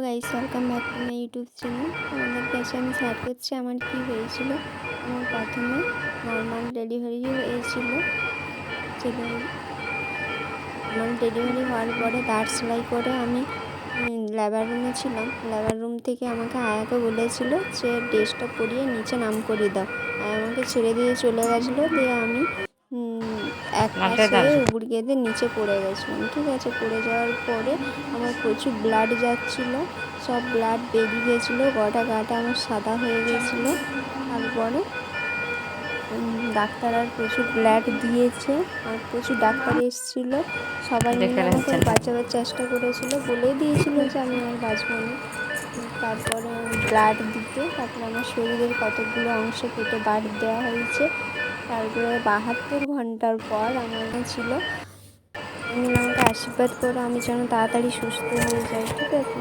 Guys, welcome back to my YouTube channel. আমাদের কাছে আমি শেয়ার করছি আমার কী হয়েছিল। আমার প্রথমে নর্মাল ডেলিভারি হয়েছিল। নর্মাল ডেলিভারি হওয়ার পরে দাঁড় সেলাই করে আমি লেবার রুমে ছিলাম। লেবার রুম থেকে আমাকে আয়াকে বলেছিল যে ড্রেসটা পরিয়ে নিচে নাম করে দাও। আয়া আমাকে ছেড়ে দিয়ে চলে গেছিলো। দিয়ে আমি এক পাশে উবুড় কেঁদে নিচে পড়ে গেছিলাম। ঠিক আছে, পড়ে যাওয়ার পরে আমার প্রচুর ব্লাড যাচ্ছিলো, সব ব্লাড বেরিয়ে গেছিলো, গোটা গাটা আমার সাদা হয়ে গেছিলো। তারপরে ডাক্তার আর প্রচুর ব্লাড দিয়েছে, আর প্রচুর ডাক্তার এসেছিলো, সবাই মিলে আমাকে বাঁচাবার চেষ্টা করেছিল, বলেই দিয়েছিল যে আমি আর বাঁচব না। তারপরে ব্লাড দিতে তারপরে আমার শরীরের কতগুলো অংশ কেটে বাদ দেওয়া হয়েছে। তারপরে 72 ঘন্টার পর আমার ছিল আমাকে আশীর্বাদ করে আমি যেন তাড়াতাড়ি সুস্থ হয়ে যাই। ঠিক আছে।